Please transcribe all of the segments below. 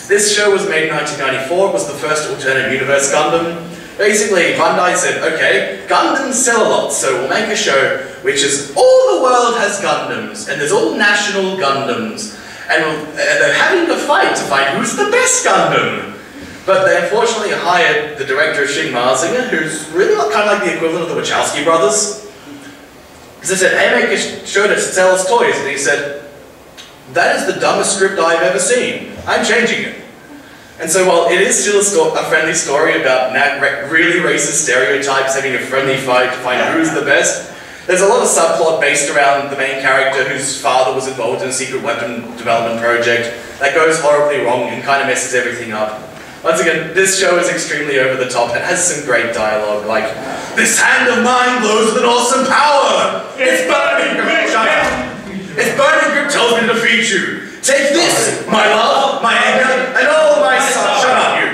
This show was made in 1994, it was the first alternate universe Gundam. Basically, Bandai said, okay, Gundams sell a lot, so we'll make a show which is all the world has Gundams, and there's all national Gundams, and they're having to fight who's the best Gundam. But they unfortunately hired the director of Shin Mazinger, who's really kind of like the equivalent of the Wachowski brothers. Because they said, hey, make a show to sell us toys, and he said, that is the dumbest script I've ever seen. I'm changing it. And so while it is still a friendly story about really racist stereotypes having a friendly fight to find who's the best, there's a lot of subplot based around the main character whose father was involved in a secret weapon development project that goes horribly wrong and kind of messes everything up. Once again, this show is extremely over the top and has some great dialogue like, this hand of mine glows with an awesome power! It's burning grip! Shut up! It's burning grip tells me to defeat you! Take this, my love, my anger, and all my son. Shut up, you!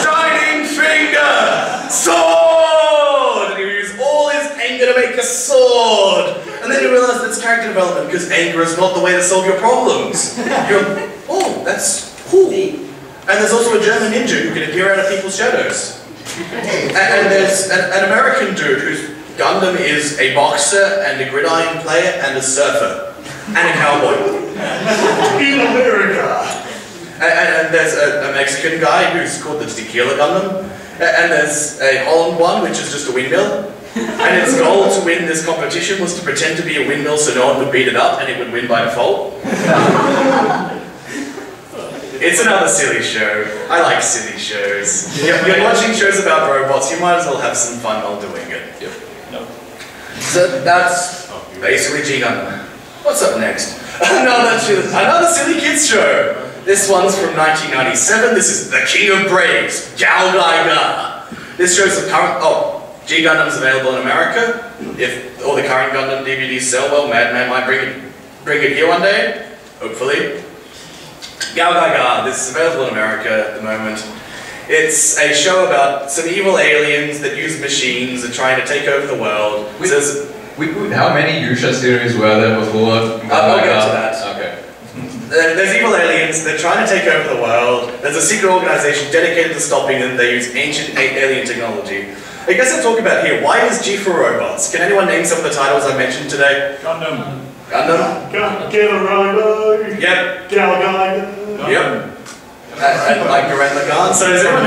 Shining finger! Sword! And he used all his anger to make a sword! And then you realize that's character development because anger is not the way to solve your problems. You're, oh, that's cool. And there's also a German ninja who can appear out of people's shadows. And there's an American dude whose Gundam is a boxer and a gridiron player and a surfer. And a cowboy. In America! And there's a Mexican guy who's called the Tequila Gundam. And there's a Holland one, which is just a windmill. And its goal to win this competition was to pretend to be a windmill so no one would beat it up and it would win by default. It's another silly show. I like silly shows. You're watching shows about robots, you might as well have some fun while doing it. Yep. No. So that's basically G-Gundam. What's up next? Another silly kids show. This one's from 1997. This is The King of Braves, Gal Gaiga. This shows the current... G-Gundam's available in America. If all the current Gundam DVDs sell well, Madman might bring it here one day. Hopefully. Gal Gaiga, this is available in America at the moment. It's a show about some evil aliens that use machines and trying to take over the world. How many Yusha series were there before? I'll get to that. Okay. There's evil aliens, they're trying to take over the world. There's a secret organization dedicated to stopping them. They use ancient alien technology. I guess I'll talk about here, why is G for robots? Can anyone name some of the titles I mentioned today? Gundam. Gundam? Gundam. Yep. Gal Gaiga. Yep. And like Garen Lagan. So has anyone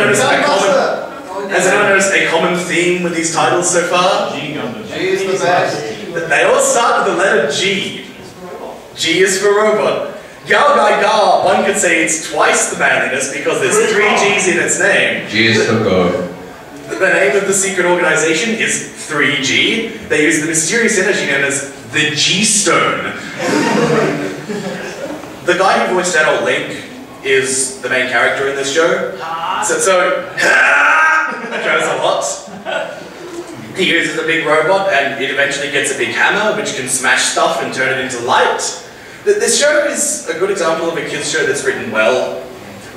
noticed a common theme with these titles so far? G-Gundam. G is the best. They all start with the letter G. G is for robot. Gal Gaiga, one could say it's twice the manliness because there's 3 G's in its name. G is for God. The name of the secret organization is 3G. They use the mysterious energy known as the G-Stone. The guy who voiced Adult Link is the main character in this show. So shows a lot. He uses a big robot and it eventually gets a big hammer which can smash stuff and turn it into light. This show is a good example of a kids show that's written well.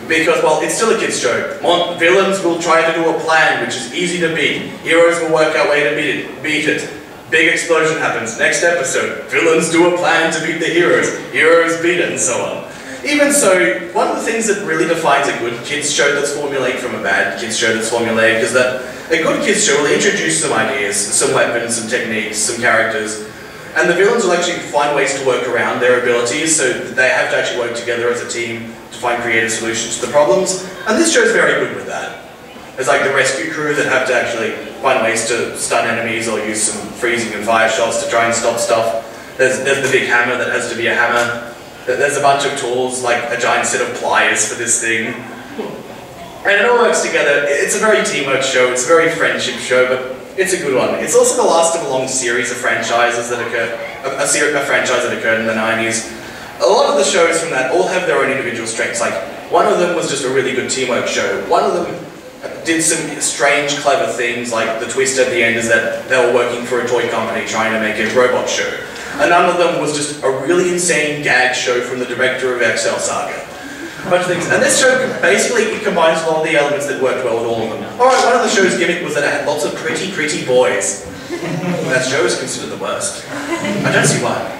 Because, well, it's still a kids show. Villains will try to do a plan which is easy to beat. Heroes will work out way to beat it. Big explosion happens. Next episode, villains do a plan to beat the heroes. Heroes beat it, and so on. Even so, one of the things that really defines a good kids show that's formulaic from a bad kids show that's formulaic is that a good kids show will introduce some ideas, some weapons, some techniques, some characters, and the villains will actually find ways to work around their abilities, so they have to actually work together as a team to find creative solutions to the problems. And this show's very good with that. There's like the rescue crew that have to actually find ways to stun enemies or use some freezing and fire shots to try and stop stuff. There's the big hammer that has to be a hammer. There's a bunch of tools, like a giant set of pliers for this thing. And it all works together. It's a very teamwork show, it's a very friendship show, but it's a good one. It's also the last of a long series of franchises that occurred, a franchise that occurred in the 90s. A lot of the shows from that all have their own individual strengths. Like, one of them was just a really good teamwork show. One of them did some strange, clever things, like the twist at the end is that they were working for a toy company trying to make a robot show. Another of them was just a really insane gag show from the director of XL Saga. A bunch of things. And this show, basically, it combines all the elements that worked well with all of them. Alright, one of the show's gimmick was that it had lots of pretty boys. That show is considered the worst. I don't see why.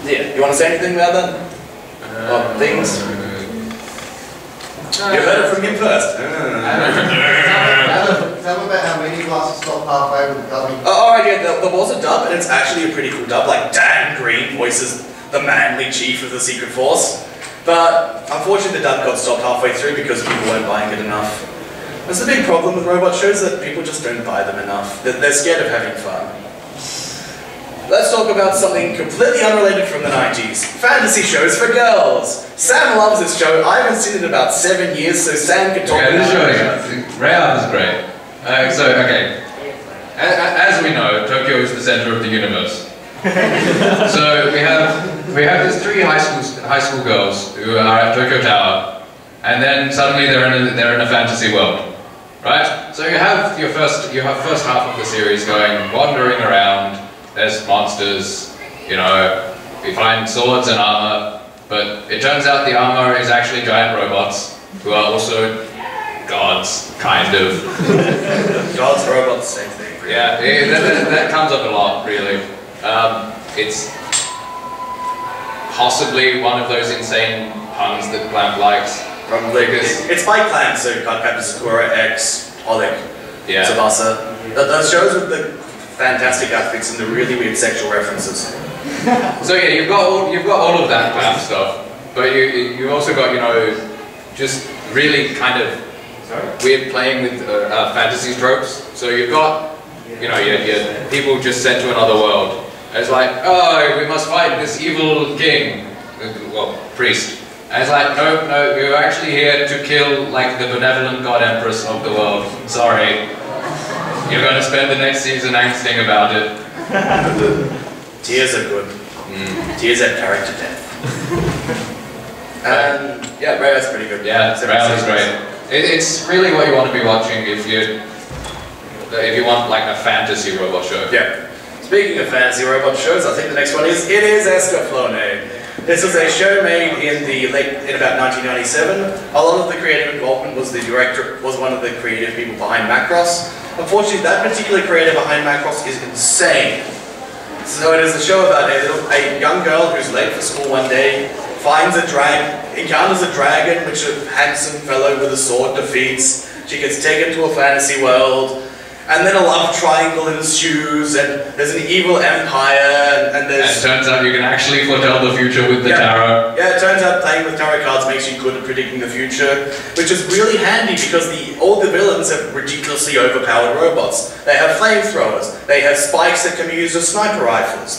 Yeah, you want to say anything about that? Things? You heard it from him first. Tell me about how many glasses stopped halfway with dubbing. Alright, yeah, there was a dub, and it's actually a pretty cool dub. Like, Dan Green voices the manly chief of the Secret Force. But, unfortunately, the dub got stopped halfway through because people weren't buying it enough. That's the big problem with robot shows, that people just don't buy them enough. They're scared of having fun. Let's talk about something completely unrelated from the 90s. Fantasy shows for girls. Sam loves this show. I haven't seen it in about 7 years, so Sam can talk Okay, this about it. show, Rayout is great. Okay. As we know, Tokyo is the center of the universe. So we have these 3 high school girls who are at Tokyo Tower, and then suddenly they're in a fantasy world, right? So you have first half of the series going wandering around. There's monsters, you know, we find swords and armor, but it turns out the armor is actually giant robots who are also gods, kind of. Gods, robots, same thing. Yeah, that comes up a lot, really. It's possibly one of those insane puns that Clamp likes. Probably. It's by Clamp, so Captain Sakura X, Oleg, Yeah. Tsubasa. Those shows with the fantastic outfits and the really weird sexual references. So yeah, you've got all of that Clamp stuff, but you also got, you know, just really kind of weird playing with fantasy tropes. So you've got, you know, your people just sent to another world. And it's like, oh, we must fight this evil king, well, priest. And it's like, no, we're actually here to kill, like, the benevolent god empress of the world. Sorry. You're going to spend the next season angsting about it. Tears are good. Tears at character death. And yeah, Rayout's pretty good. Yeah, Rayout is great. It's really what you want to be watching if you want like a fantasy robot show. Yeah. Speaking of fantasy robot shows, I think the next one is Escaflowne. This was a show made in about 1997. A lot of the creative involvement was one of the creative people behind Macross. Unfortunately, that particular creator behind Macross is insane. So it is a show about a young girl who's late for school one day, encounters a dragon which a handsome fellow with a sword defeats. She gets taken to a fantasy world, and then a love triangle ensues, and there's an evil empire, and there's... And it turns out you can actually foretell the future with the tarot. Yeah, it turns out playing with tarot cards makes you good at predicting the future, which is really handy because all the villains have ridiculously overpowered robots. They have flamethrowers, they have spikes that can be used as sniper rifles,